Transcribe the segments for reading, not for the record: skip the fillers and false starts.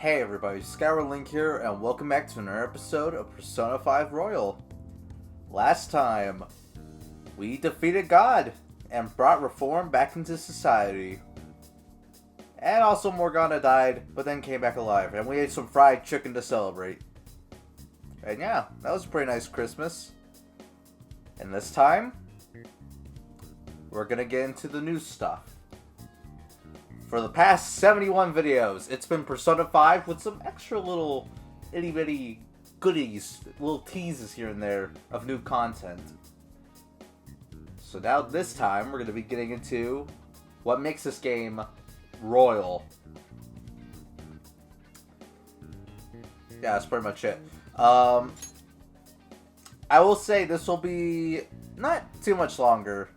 Hey everybody, SkywarLink here, and welcome back to another episode of Persona 5 Royal. Last time, we defeated God and brought reform back into society. And also Morgana died, but then came back alive, and we ate some fried chicken to celebrate. And yeah, that was a pretty nice Christmas. And this time, we're gonna get into the new stuff. For the past 71 videos, it's been Persona 5 with some extra little itty bitty goodies, little teases here and there of new content. So now this time, we're going to be getting into what makes this game royal. Yeah, that's pretty much it. I will say this will be not too much longer.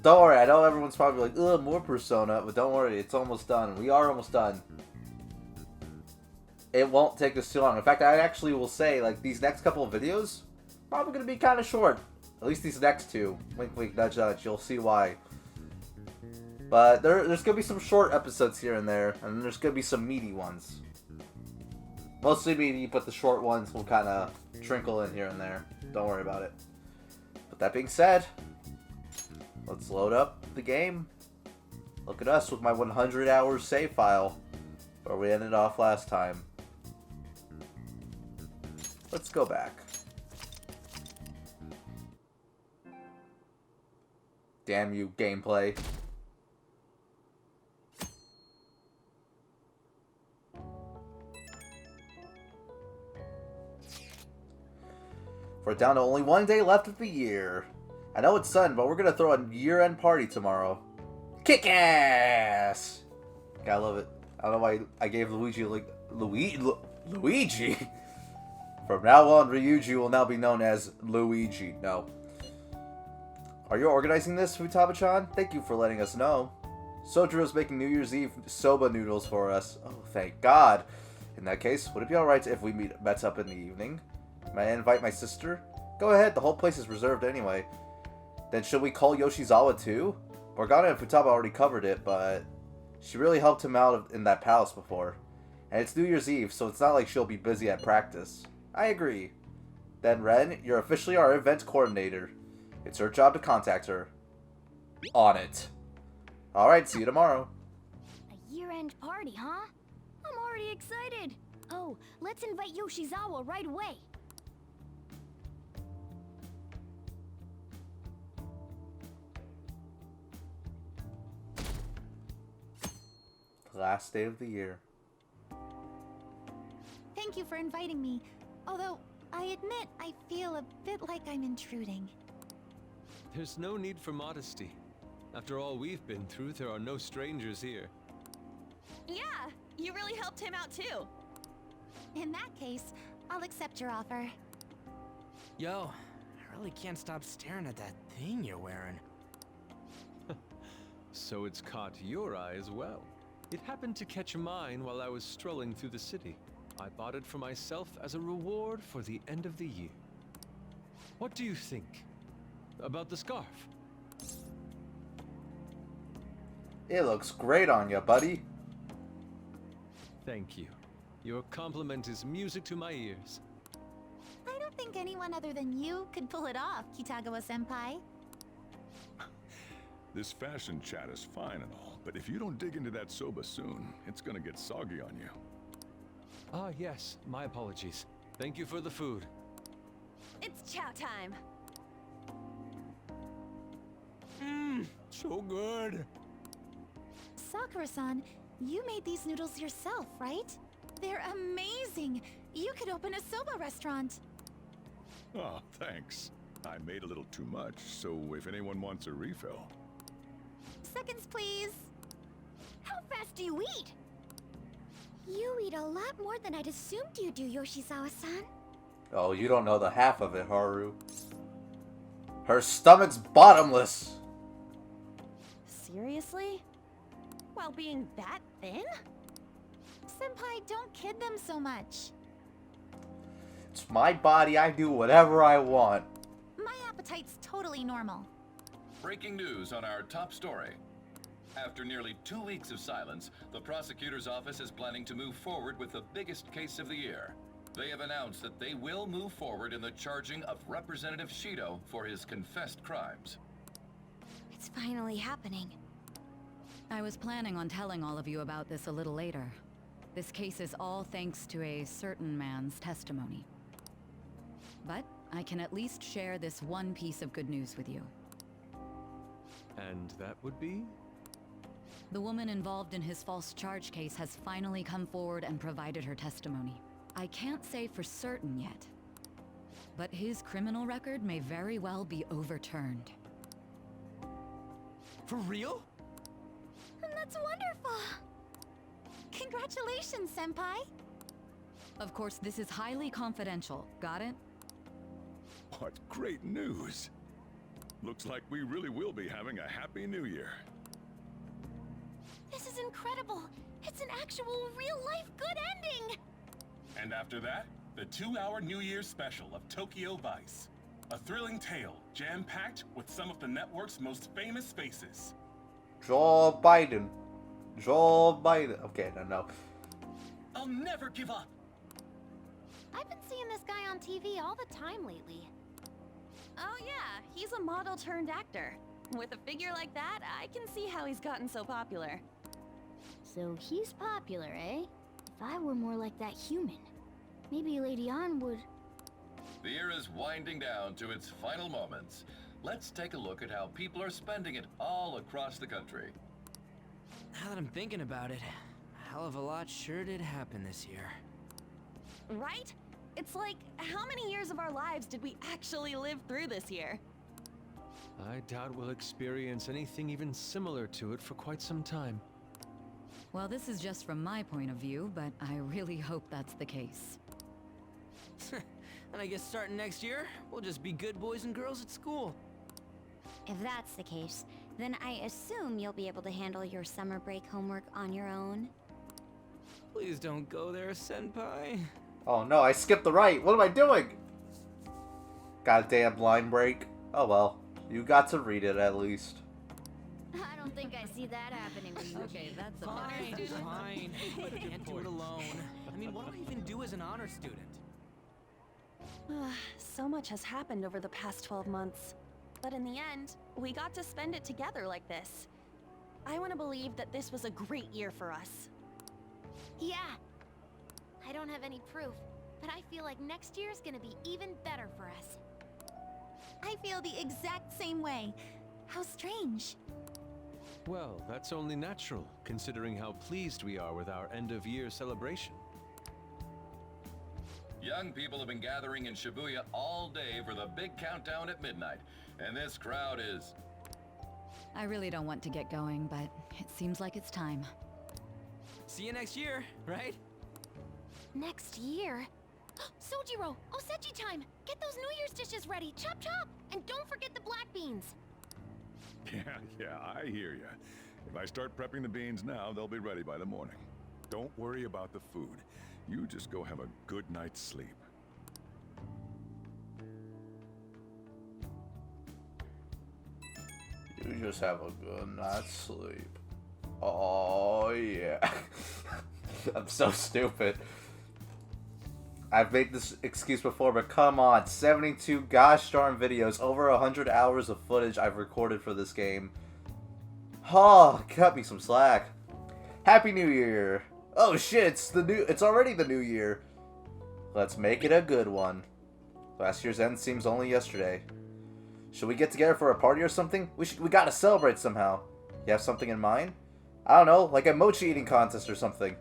Don't worry, I know everyone's probably like, ugh, more Persona, but don't worry, it's almost done. We are almost done. It won't take us too long. In fact, I actually will say, like, these next couple of videos, probably going to be kind of short. At least these next two. Wink, wink, nudge, nudge. You'll see why. But there's going to be some short episodes here and there, and there's going to be some meaty ones. Mostly meaty, but the short ones will kind of trickle in here and there. Don't worry about it. But that being said, let's load up the game. Look at us with my 100 hours save file, where we ended off last time. Let's go back. Damn you, gameplay. We're down to only one day left of the year. I know it's sudden, but we're gonna throw a year-end party tomorrow. Kick ass! Gotta love it. I don't know why I gave Luigi like Luigi. From now on, Ryuji will now be known as Luigi. No. Are you organizing this, Futaba-chan? Thank you for letting us know. Sojiro's making New Year's Eve soba noodles for us. Oh, thank God. In that case, would it be alright if we met up in the evening? May I invite my sister? Go ahead, the whole place is reserved anyway. Then should we call Yoshizawa too? Morgana and Futaba already covered it, but she really helped him out in that palace before. And it's New Year's Eve, so it's not like she'll be busy at practice. I agree. Then Ren, you're officially our event coordinator. It's her job to contact her. On it. Alright, see you tomorrow. A year-end party, huh? I'm already excited. Oh, let's invite Yoshizawa right away. Last day of the year. Thank you for inviting me. Although, I admit I feel a bit like I'm intruding. There's no need for modesty. After all we've been through, there are no strangers here. Yeah, you really helped him out too. In that case, I'll accept your offer. Yo, I really can't stop staring at that thing you're wearing. So it's caught your eye as well. It happened to catch mine while I was strolling through the city. I bought it for myself as a reward for the end of the year. What do you think about the scarf? It looks great on you, buddy. Thank you. Your compliment is music to my ears. I don't think anyone other than you could pull it off, Kitagawa-senpai. This fashion chat is fine and all, but if you don't dig into that soba soon, it's gonna get soggy on you. Ah, yes. My apologies. Thank you for the food. It's chow time. So good. Sakura-san, you made these noodles yourself, right? They're amazing. You could open a soba restaurant. Oh, thanks. I made a little too much, so if anyone wants a refill. Seconds, please. How fast do you eat? You eat a lot more than I'd assumed you do, Yoshizawa-san. Oh, you don't know the half of it, Haru. Her stomach's bottomless. Seriously? While being that thin? Senpai, don't kid them so much. It's my body, I do whatever I want. My appetite's totally normal. Breaking news on our top story. After nearly 2 weeks of silence, the prosecutor's office is planning to move forward with the biggest case of the year. They have announced that they will move forward in the charging of Representative Shido for his confessed crimes. It's finally happening. I was planning on telling all of you about this a little later. This case is all thanks to a certain man's testimony. But I can at least share this one piece of good news with you. And that would be? The woman involved in his false charge case has finally come forward and provided her testimony. I can't say for certain yet, but his criminal record may very well be overturned. For real? That's wonderful! Congratulations, Senpai! Of course, this is highly confidential. Got it? What great news! Looks like we really will be having a happy new year. This is incredible! It's an actual, real-life good ending! And after that, the 2-hour New Year's special of Tokyo Vice. A thrilling tale, jam-packed with some of the network's most famous faces. Joe Biden. Joe Biden. Okay, no. I'll never give up! I've been seeing this guy on TV all the time lately. Oh yeah, he's a model turned actor. With a figure like that, I can see how he's gotten so popular. So he's popular, eh? If I were more like that human, maybe Lady Ann would... The year is winding down to its final moments. Let's take a look at how people are spending it all across the country. Now that I'm thinking about it, a hell of a lot sure did happen this year. Right? It's like, how many years of our lives did we actually live through this year? I doubt we'll experience anything even similar to it for quite some time. Well, this is just from my point of view, but I really hope that's the case. And I guess starting next year, we'll just be good boys and girls at school. If that's the case, then I assume you'll be able to handle your summer break homework on your own. Please don't go there, Senpai. Oh no, I skipped the right. What am I doing? Goddamn line break. Oh well, you got to read it at least. I don't think I see that happening with you. Okay, that's a Fine, better student. fine. I can't do it alone. I mean, what do I even do as an honor student? So much has happened over the past 12 months. But in the end, we got to spend it together like this. I want to believe that this was a great year for us. Yeah. I don't have any proof, but I feel like next year's gonna be even better for us. I feel the exact same way. How strange. Well, that's only natural, considering how pleased we are with our end-of-year celebration. Young people have been gathering in Shibuya all day for the big countdown at midnight, and this crowd is... I really don't want to get going, but it seems like it's time. See you next year, right? Next year? Sojiro! Osechi time! Get those New Year's dishes ready! Chop chop! And don't forget the black beans! Yeah, I hear ya. If I start prepping the beans now, they'll be ready by the morning. Don't worry about the food. You just go have a good night's sleep. You just have a good night's sleep. Oh yeah. I'm so stupid. I've made this excuse before, but come on. 72 gosh darn videos, over 100 hours of footage I've recorded for this game. Oh, cut me some slack. Happy New Year. Oh shit, it's already the new year. Let's make it a good one. Last year's end seems only yesterday. Should we get together for a party or something? We gotta celebrate somehow. You have something in mind? I don't know, like a mochi eating contest or something.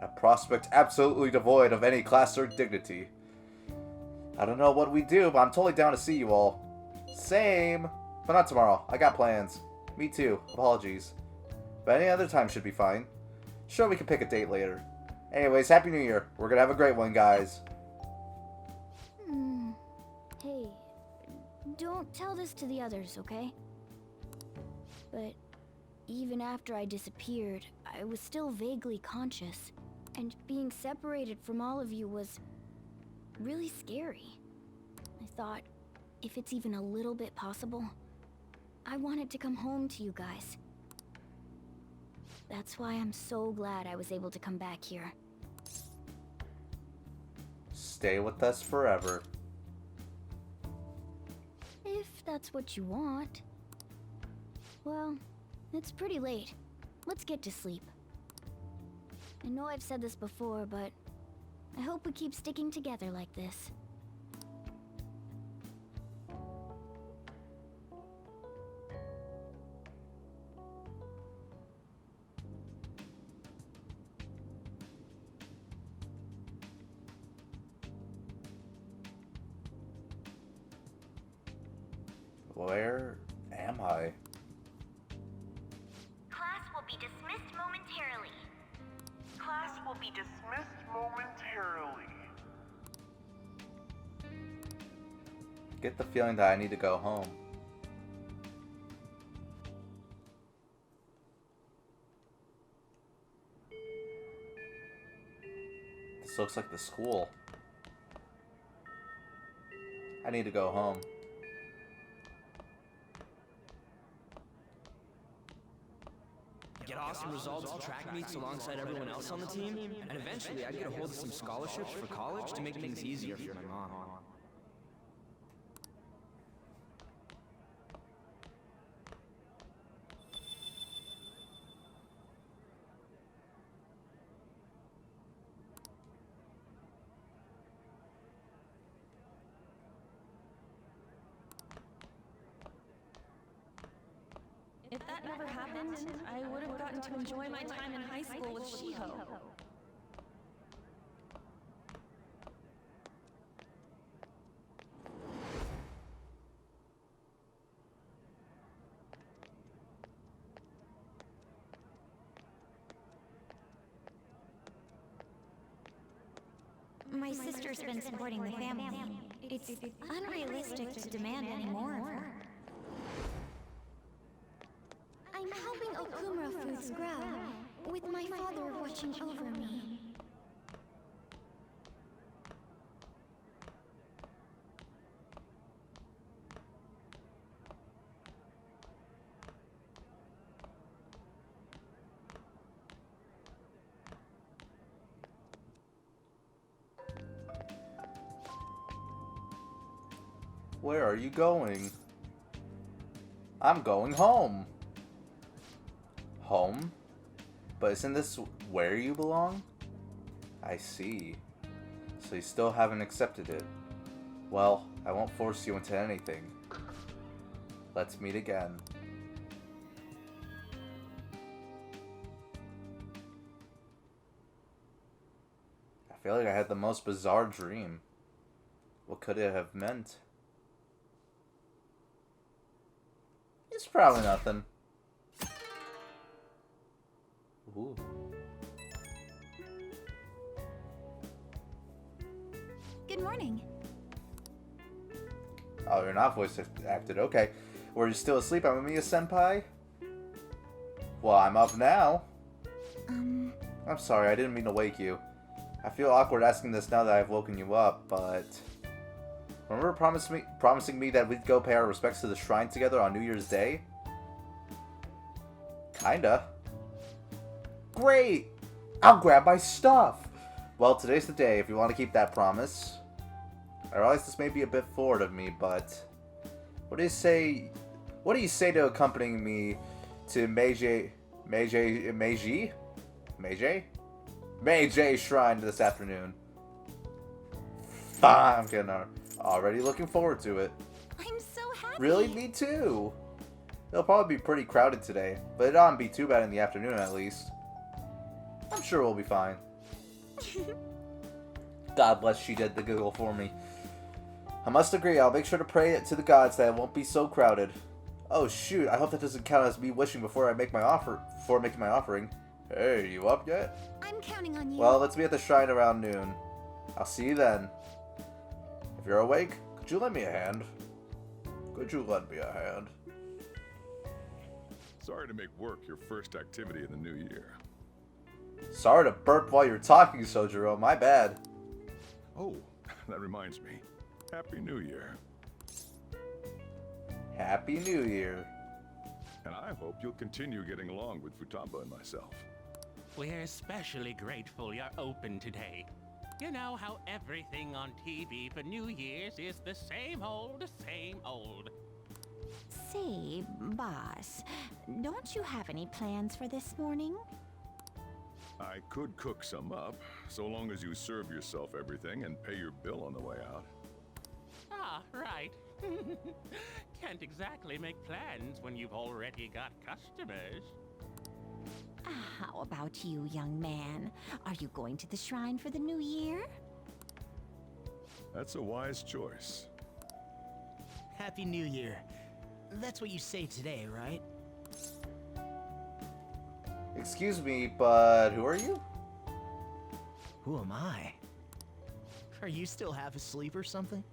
A prospect absolutely devoid of any class or dignity. I don't know what we do, but I'm totally down to see you all. Same. But not tomorrow. I got plans. Me too. Apologies. But any other time should be fine. Sure, we can pick a date later. Anyways, Happy New Year. We're gonna have a great one, guys. Hey, don't tell this to the others, okay? But even after I disappeared, I was still vaguely conscious. And being separated from all of you was really scary. I thought, if it's even a little bit possible, I wanted to come home to you guys. That's why I'm so glad I was able to come back here. Stay with us forever. If that's what you want. Well, it's pretty late. Let's get to sleep. I know I've said this before, but I hope we keep sticking together like this. Where am I? Class will be dismissed momentarily. Class will be dismissed momentarily. Get the feeling that I need to go home. This looks like the school. I need to go home. Get awesome results at track meets alongside everyone else on the team, and eventually I'd get a hold of some scholarships for college to make things easier for my mom. If that never happened, I would have gotten to enjoy my time in high school with Shiho. My sister's been supporting the family. It's unrealistic to demand any more of her. I'm helping Okumura Foods grow, with my father watching over me. Where are you going? I'm going home. Home? But isn't this where you belong? I see. So you still haven't accepted it. Well, I won't force you into anything. Let's meet again. I feel like I had the most bizarre dream. What could it have meant? It's probably nothing. Ooh. Good morning. Oh, you're not voice acted. Okay. Were you still asleep, Amamiya-senpai? Well, I'm up now. I'm sorry, I didn't mean to wake you. I feel awkward asking this now that I've woken you up, but... Remember promising me that we'd go pay our respects to the shrine together on New Year's Day? Kinda. Great! I'll grab my stuff! Well, today's the day if you want to keep that promise. I realize this may be a bit forward of me, but... What do you say to accompanying me to Meiji Shrine this afternoon? Fine, I'm kidding. Already looking forward to it. I'm so happy. Really? Me too. It'll probably be pretty crowded today, but it oughtn't be too bad in the afternoon at least. I'm sure we'll be fine. God bless, she did the giggle for me. I must agree, I'll make sure to pray to the gods that it won't be so crowded. Oh shoot, I hope that doesn't count as me wishing before making my offering. Hey, you up yet? I'm counting on you. Well, let's be at the shrine around noon. I'll see you then. If you're awake, could you lend me a hand? Could you lend me a hand? Sorry to make work your first activity in the new year. Sorry to burp while you're talking, Sojiro. My bad. Oh, that reminds me. Happy New Year. Happy New Year. And I hope you'll continue getting along with Futaba and myself. We're especially grateful you're open today. You know how everything on TV for New Year's is the same old, same old. Say, boss, don't you have any plans for this morning? I could cook some up, so long as you serve yourself everything and pay your bill on the way out. Ah, right. Can't exactly make plans when you've already got customers. How about you, young man? Are you going to the shrine for the new year? That's a wise choice. Happy New Year. That's what you say today, right? Excuse me, but who are you? Who am I? Are you still half asleep or something?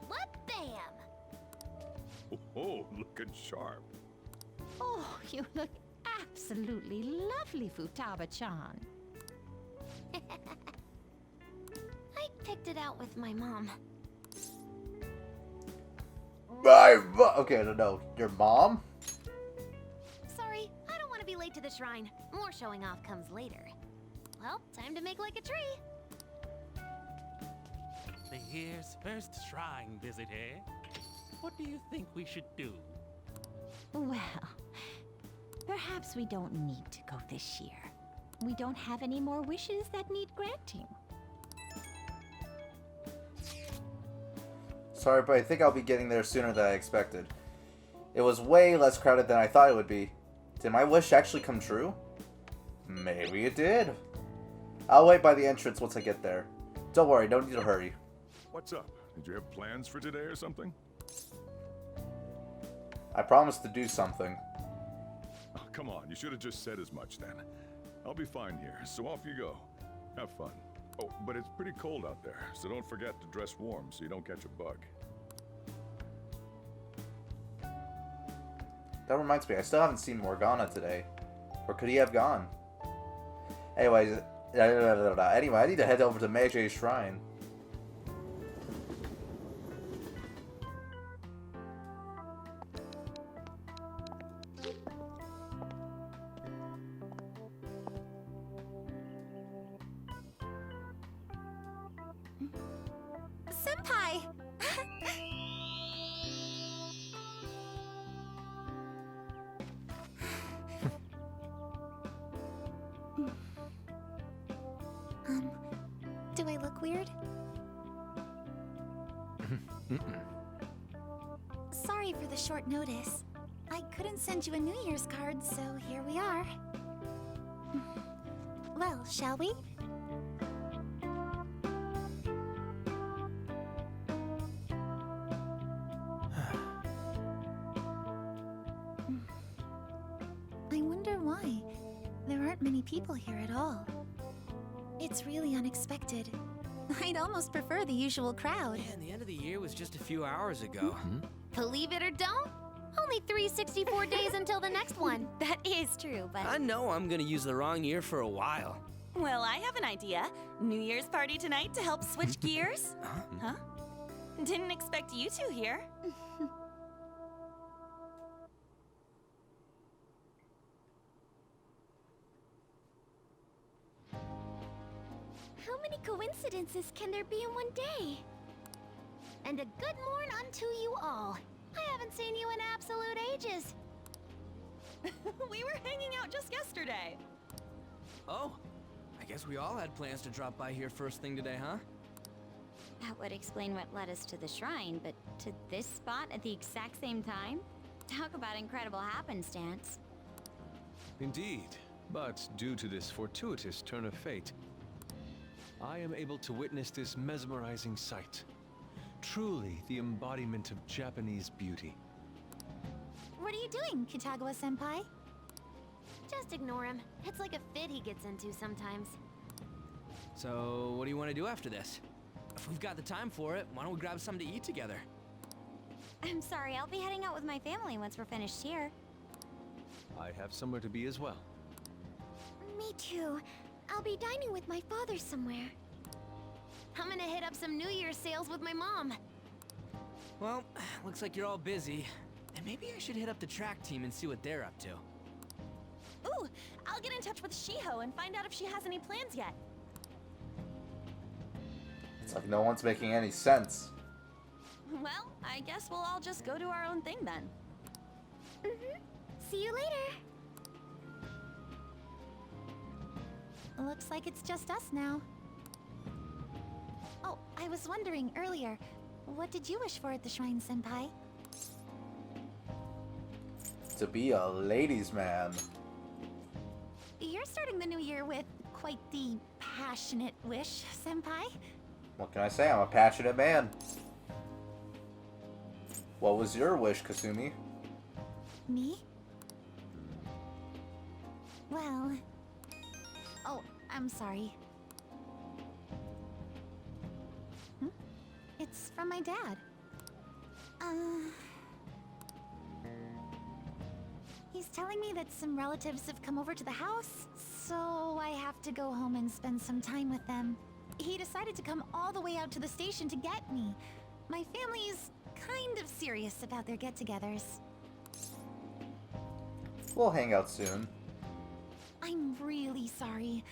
What bam? Oh, looking sharp. Oh, you look absolutely lovely, Futaba-chan. I picked it out with my mom. Okay, no, your mom? Sorry, I don't want to be late to the shrine. More showing off comes later. Well, time to make like a tree. The year's first shrine visit, eh? What do you think we should do? Well, perhaps we don't need to go this year. We don't have any more wishes that need granting. Sorry, but I think I'll be getting there sooner than I expected. It was way less crowded than I thought it would be. Did my wish actually come true? Maybe it did. I'll wait by the entrance once I get there. Don't worry, no need to hurry. What's up? Did you have plans for today or something? I promised to do something. Oh, come on, you should have just said as much then. I'll be fine here, so off you go. Have fun. Oh, but it's pretty cold out there, so don't forget to dress warm so you don't catch a bug. That reminds me, I still haven't seen Morgana today. Or could he have gone? Anyways, anyway, I need to head over to Meijei's shrine. Senpai! Do I look weird? Sorry for the short notice. I couldn't send you a New Year's card, so here we are. Well, shall we? I wonder why. There aren't many people here at all. It's really unexpected. I'd almost prefer the usual crowd. Yeah, and the end of the year was just a few hours ago. Believe it or don't, only 364 days until the next one. That is true, but... I know I'm gonna use the wrong year for a while. Well, I have an idea. New Year's party tonight to help switch gears? Huh? Didn't expect you two here. How many coincidences can there be in one day? And a good morn unto you all. I haven't seen you in absolute ages. We were hanging out just yesterday. Oh, I guess we all had plans to drop by here first thing today, huh? That would explain what led us to the shrine, but to this spot at the exact same time? Talk about incredible happenstance. Indeed, but due to this fortuitous turn of fate, I am able to witness this mesmerizing sight. Truly the embodiment of Japanese beauty. What are you doing, Kitagawa-senpai? Just ignore him. It's like a fit he gets into sometimes. So, what do you want to do after this? If we've got the time for it, why don't we grab something to eat together? I'm sorry, I'll be heading out with my family once we're finished here. I have somewhere to be as well. Me too. I'll be dining with my father somewhere. I'm gonna hit up some New Year's sales with my mom. Well, looks like you're all busy. And maybe I should hit up the track team and see what they're up to. Ooh, I'll get in touch with Shiho and find out if she has any plans yet. It's like no one's making any sense. Well, I guess we'll all just go do our own thing then. See you later. Looks like it's just us now. Oh, I was wondering earlier, what did you wish for at the shrine, Senpai? To be a ladies' man. You're starting the new year with quite the passionate wish, Senpai. What can I say? I'm a passionate man. What was your wish, Kasumi? Me? Well... Oh, I'm sorry. It's from my dad. He's telling me that some relatives have come over to the house, so I have to go home and spend some time with them. He decided to come all the way out to the station to get me. My family's kind of serious about their get-togethers. We'll hang out soon. I'm really sorry.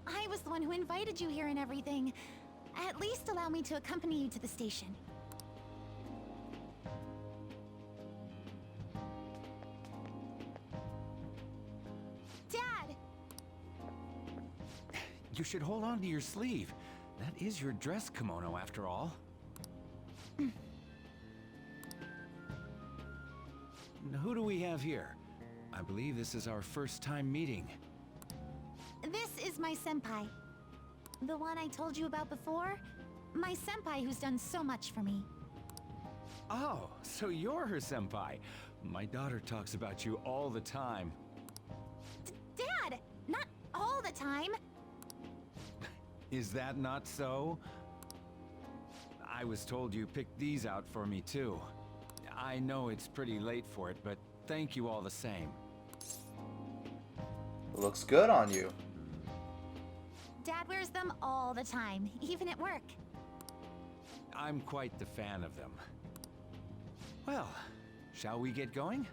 I was the one who invited you here and everything. At least allow me to accompany you to the station. Dad! You should hold on to your sleeve. That is your dress kimono, after all. Now, who do we have here? I believe this is our first time meeting. This is my senpai. The one I told you about before? My senpai who's done so much for me. Oh, so you're her senpai. My daughter talks about you all the time. Dad! Not all the time! Is that not so? I was told you picked these out for me too. I know it's pretty late for it, but thank you all the same. Looks good on you. Dad wears them all the time, even at work. I'm quite the fan of them. Well, shall we get going?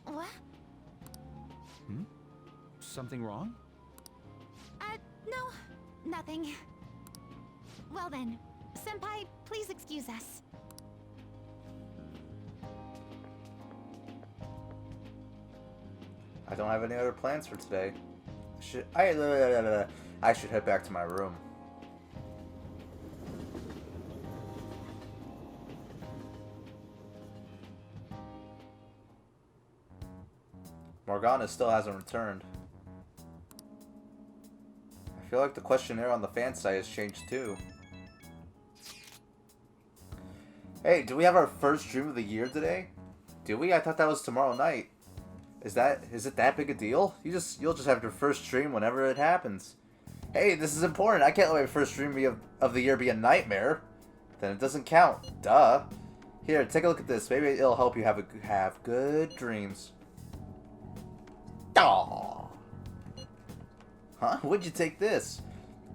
What? Something wrong? No, nothing. Well then, senpai, please excuse us. I don't have any other plans for today. I should head back to my room. Morgana still hasn't returned. I feel like the questionnaire on the fan site has changed too. Hey, do we have our first dream of the year today? Do we? I thought that was tomorrow night. Is it that big a deal? You'll just have your first dream whenever it happens. Hey, this is important. I can't let my first dream of the year be a nightmare. Then it doesn't count. Duh. Here, take a look at this. Maybe it'll help you have good dreams. Aww. Huh? When'd you take this?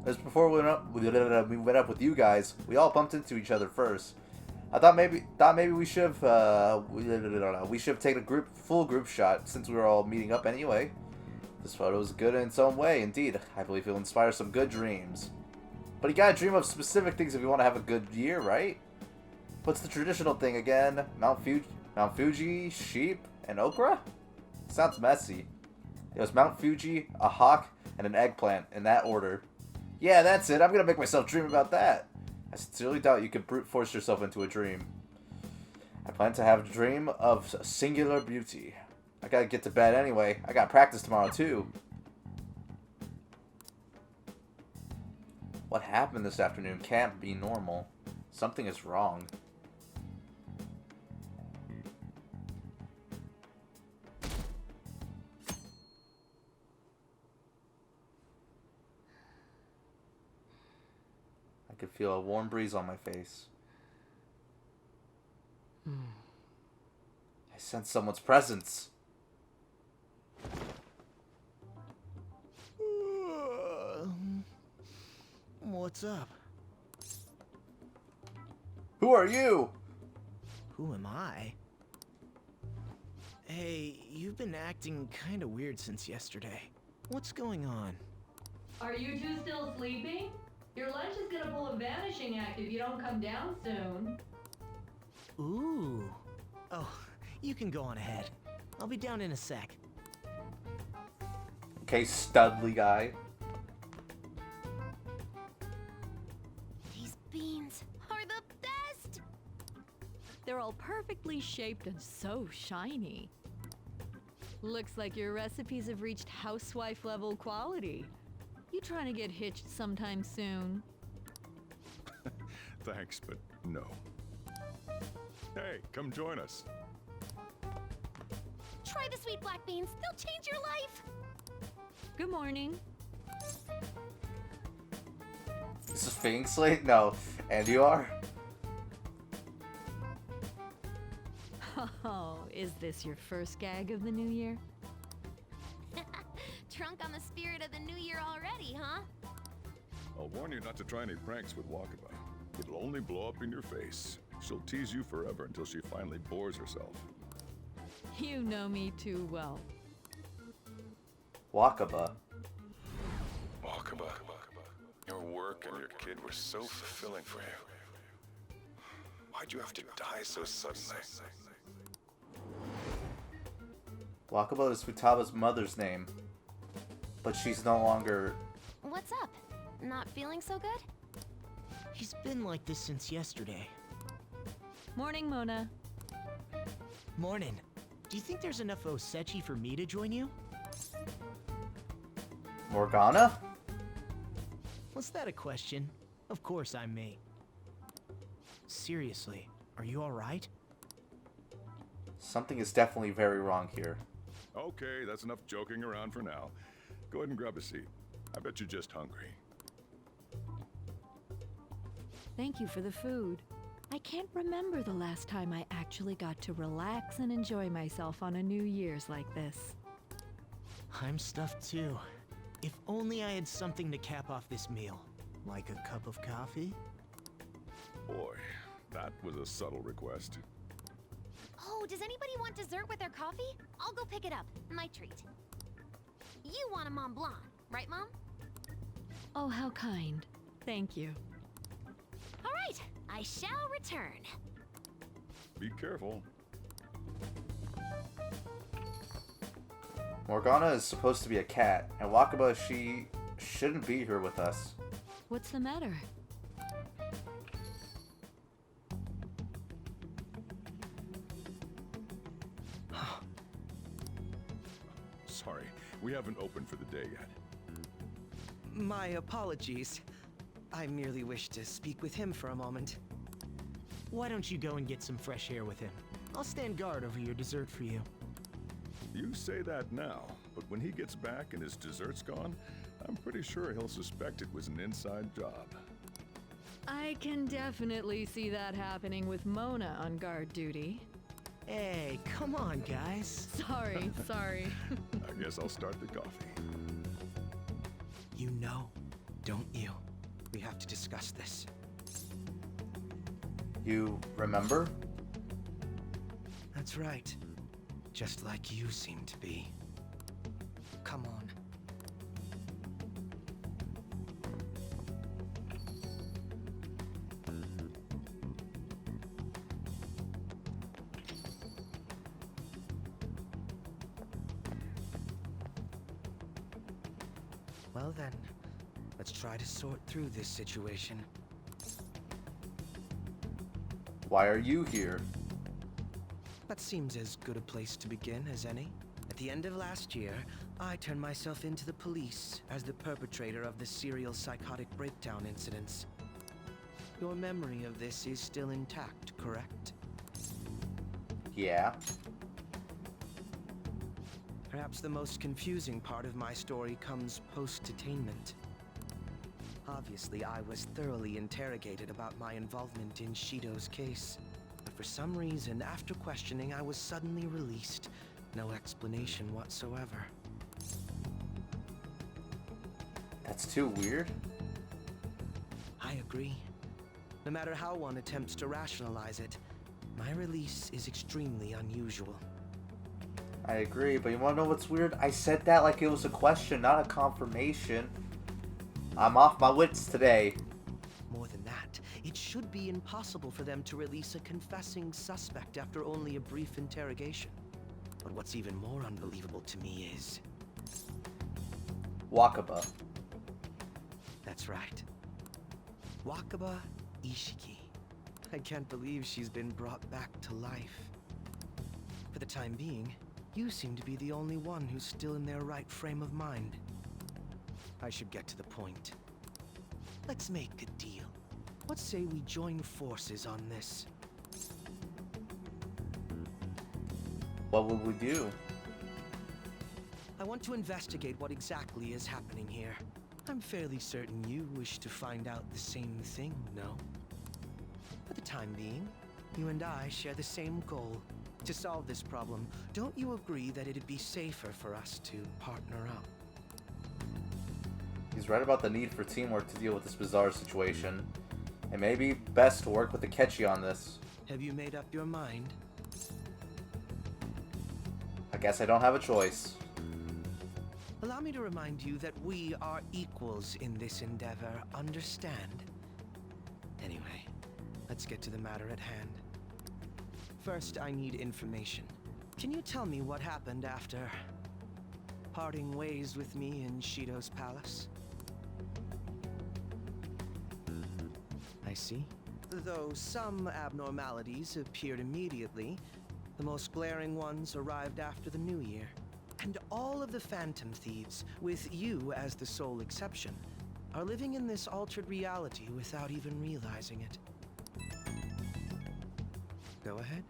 Just before we went up with you guys, we all bumped into each other first. I thought maybe we should have taken a full group shot since we were all meeting up anyway. This photo is good in its own way, indeed. I believe it'll inspire some good dreams. But you gotta dream of specific things if you want to have a good year, right? What's the traditional thing again? Mount Fuji, sheep, and okra? Sounds messy. It was Mount Fuji, a hawk, and an eggplant, in that order. Yeah, that's it. I'm gonna make myself dream about that. I sincerely doubt you could brute force yourself into a dream. I plan to have a dream of singular beauty. I gotta get to bed anyway. I got practice tomorrow too. What happened this afternoon can't be normal. Something is wrong. I could feel a warm breeze on my face. I sense someone's presence. What's up? Who are you? Who am I? Hey, you've been acting kinda weird since yesterday. What's going on? Are you two still sleeping? Your lunch is gonna pull a vanishing act if you don't come down soon. Ooh. Oh, you can go on ahead. I'll be down in a sec. Okay, Studley guy. These beans are the best! They're all perfectly shaped and so shiny. Looks like your recipes have reached housewife level quality. You trying to get hitched sometime soon? Thanks, but no. Hey, come join us. Try the sweet black beans. They'll change your life. Good morning. This is Fingsley? No. And you are? Oh, is this your first gag of the new year? Drunk on the spirit of the new year already, huh? I'll warn you not to try any pranks with Wakaba. It'll only blow up in your face. She'll tease you forever until she finally bores herself. You know me too well. Wakaba. Wakaba, your work and your kid were so fulfilling for you. Why'd you have to die so suddenly? Wakaba is Futaba's mother's name. But she's no longer... What's up? Not feeling so good? He's been like this since yesterday. Morning, Mona. Morning. Do you think there's enough Osechi for me to join you? Morgana? Was that a question? Of course I'm me. Seriously, are you alright? Something is definitely very wrong here. Okay, that's enough joking around for now. Go ahead and grab a seat. I bet you're just hungry. Thank you for the food. I can't remember the last time I actually got to relax and enjoy myself on a New Year's like this. I'm stuffed too. If only I had something to cap off this meal. Like a cup of coffee? Boy, that was a subtle request. Oh, does anybody want dessert with their coffee? I'll go pick it up. My treat. You want a Mont Blanc, right, Mom? Oh, how kind. Thank you. All right, I shall return. Be careful. Morgana is supposed to be a cat, and Wakaba, she shouldn't be here with us. What's the matter? Sorry, we haven't opened for the day yet. My apologies. I merely wish to speak with him for a moment. Why don't you go and get some fresh air with him? I'll stand guard over your dessert for you. You say that now, but when he gets back and his dessert's gone, I'm pretty sure he'll suspect it was an inside job. I can definitely see that happening with Mona on guard duty. Hey, come on, guys. Sorry. I guess I'll start the coffee. You know, don't you? We have to discuss this. You remember? That's right. Just like you seem to be. Come on. Well then, let's try to sort through this situation. Why are you here? That seems as good a place to begin as any. At the end of last year, I turned myself into the police as the perpetrator of the serial psychotic breakdown incidents. Your memory of this is still intact, correct? Yeah. Perhaps the most confusing part of my story comes post-detainment. Obviously, I was thoroughly interrogated about my involvement in Shido's case. But for some reason, after questioning, I was suddenly released. No explanation whatsoever. That's too weird. I agree. No matter how one attempts to rationalize it, my release is extremely unusual. I agree, but you wanna know what's weird? I said that like it was a question, not a confirmation. I'm off my wits today. More than that, it should be impossible for them to release a confessing suspect after only a brief interrogation. But what's even more unbelievable to me is... Wakaba. That's right. Wakaba Ishiki. I can't believe she's been brought back to life. For the time being, you seem to be the only one who's still in their right frame of mind. I should get to the point. Let's make a deal. What say we join forces on this? What would we do? I want to investigate what exactly is happening here. I'm fairly certain you wish to find out the same thing, no? For the time being, you and I share the same goal. To solve this problem, don't you agree that it'd be safer for us to partner up? He's right about the need for teamwork to deal with this bizarre situation. It may be best to work with Akechi on this. Have you made up your mind? I guess I don't have a choice. Allow me to remind you that we are equals in this endeavor, understand? Anyway, let's get to the matter at hand. First, I need information. Can you tell me what happened after parting ways with me in Shido's palace? I see. Though some abnormalities appeared immediately, the most glaring ones arrived after the new year. And all of the Phantom Thieves, with you as the sole exception, are living in this altered reality without even realizing it. Go ahead.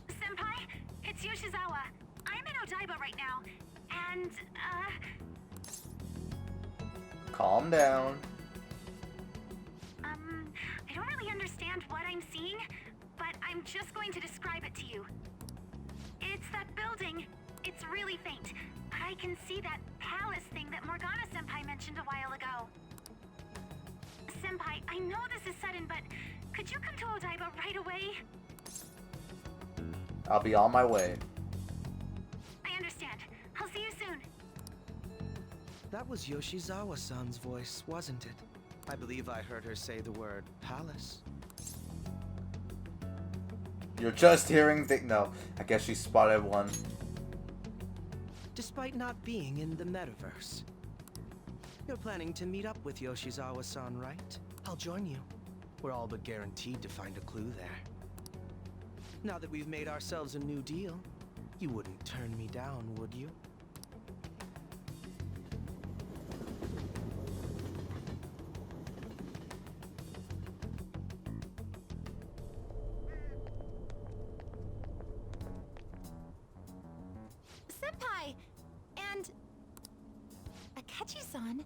Senpai, it's Yoshizawa. I'm in Odaiba right now, and, Calm down. I don't really understand what I'm seeing, but I'm just going to describe it to you. It's that building. It's really faint, but I can see that palace thing that Morgana-senpai mentioned a while ago. Senpai, I know this is sudden, but could you come to Odaiba right away? I'll be on my way. I understand. I'll see you soon. That was Yoshizawa-san's voice, wasn't it? I believe I heard her say the word palace. You're just hearing no, I guess she spotted one. Despite not being in the metaverse. You're planning to meet up with Yoshizawa-san, right? I'll join you. We're all but guaranteed to find a clue there. Now that we've made ourselves a new deal, you wouldn't turn me down, would you? Senpai! And... Akechi-san?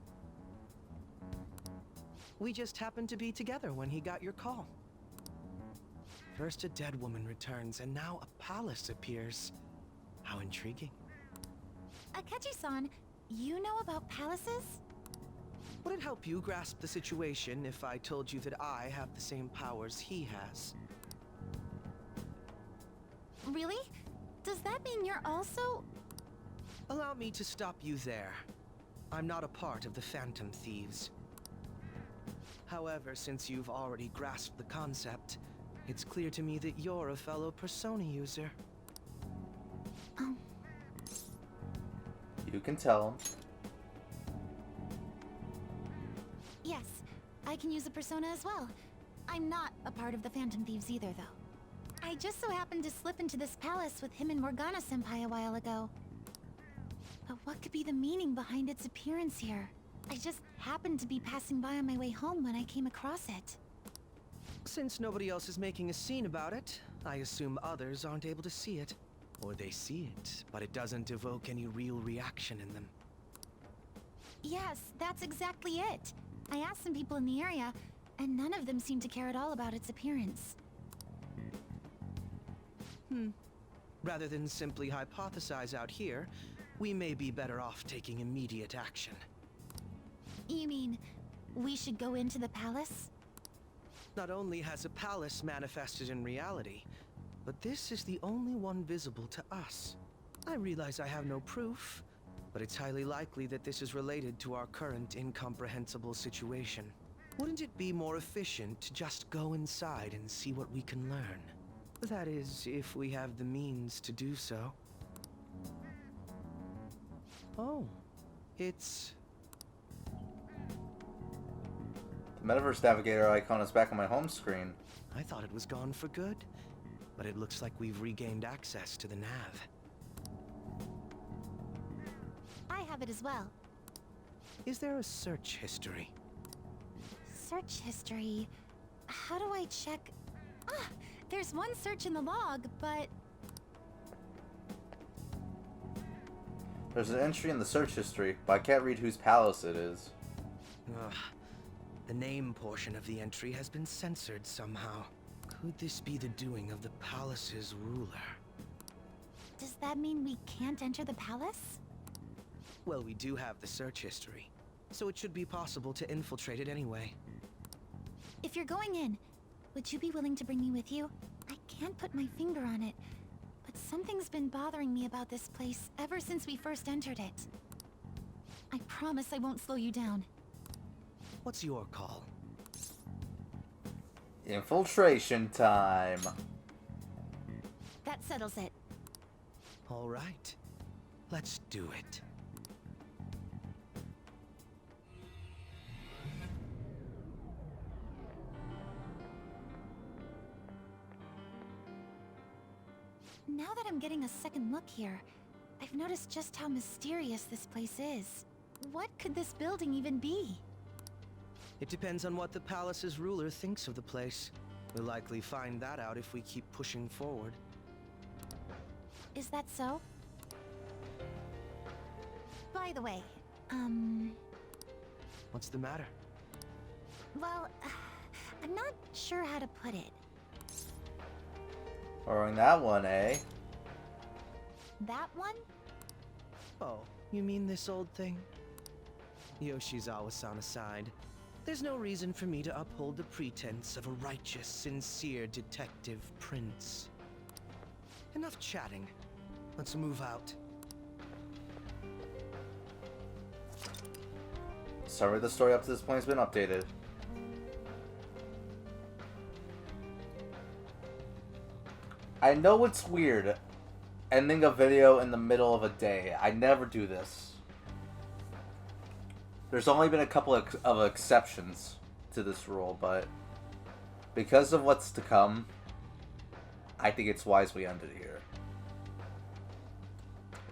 We just happened to be together when he got your call. First a dead woman returns, and now a palace appears. How intriguing. Akechi-san, you know about palaces? Would it help you grasp the situation if I told you that I have the same powers he has? Really? Does that mean you're also... Allow me to stop you there. I'm not a part of the Phantom Thieves. However, since you've already grasped the concept, it's clear to me that you're a fellow Persona user. You can tell him. Yes, I can use a persona as well. I'm not a part of the Phantom Thieves either, though. I just so happened to slip into this palace with him and Morgana-senpai a while ago. But what could be the meaning behind its appearance here? I just happened to be passing by on my way home when I came across it. Since nobody else is making a scene about it, I assume others aren't able to see it. Or they see it, but it doesn't evoke any real reaction in them. Yes, that's exactly it. I asked some people in the area, and none of them seemed to care at all about its appearance. Rather than simply hypothesize out here, we may be better off taking immediate action. You mean, we should go into the palace? Not only has a palace manifested in reality, but this is the only one visible to us. I realize I have no proof, but it's highly likely that this is related to our current incomprehensible situation. Wouldn't it be more efficient to just go inside and see what we can learn? That is, if we have the means to do so. Oh, it's... The Metaverse Navigator icon is back on my home screen. I thought it was gone for good, but it looks like we've regained access to the nav. I have it as well. Is there a search history? Search history. How do I check? Ah, there's one search in the log, but... There's an entry in the search history, but I can't read whose palace it is. Ugh. The name portion of the entry has been censored somehow. Could this be the doing of the palace's ruler? Does that mean we can't enter the palace? Well, we do have the search history, so it should be possible to infiltrate it anyway. If you're going in, would you be willing to bring me with you? I can't put my finger on it, but something's been bothering me about this place ever since we first entered it. I promise I won't slow you down. What's your call? Infiltration time. That settles it. All right. Let's do it. Now that I'm getting a second look here, I've noticed just how mysterious this place is. What could this building even be? It depends on what the palace's ruler thinks of the place. We'll likely find that out if we keep pushing forward. Is that so? By the way, What's the matter? well, I'm not sure how to put it. Borrowing that one, eh? That one? Oh, you mean this old thing? Yoshizawa-san aside, there's no reason for me to uphold the pretense of a righteous, sincere detective prince. Enough chatting. Let's move out. Summary of the story up to this point has been updated. I know it's weird ending a video in the middle of a day. I never do this. There's only been a couple of exceptions to this rule, but because of what's to come, I think it's wise we end it here.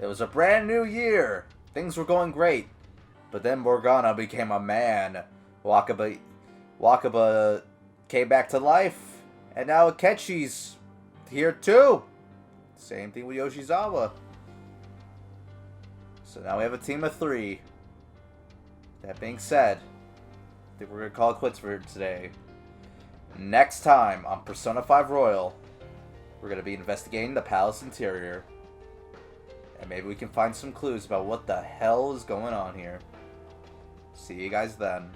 It was a brand new year. Things were going great. But then Morgana became a man. Wakaba came back to life. And now Akechi's here too. Same thing with Yoshizawa. So now we have a team of 3. That being said, I think we're going to call it quits for today. Next time on Persona 5 Royal, we're going to be investigating the palace interior. And maybe we can find some clues about what the hell is going on here. See you guys then.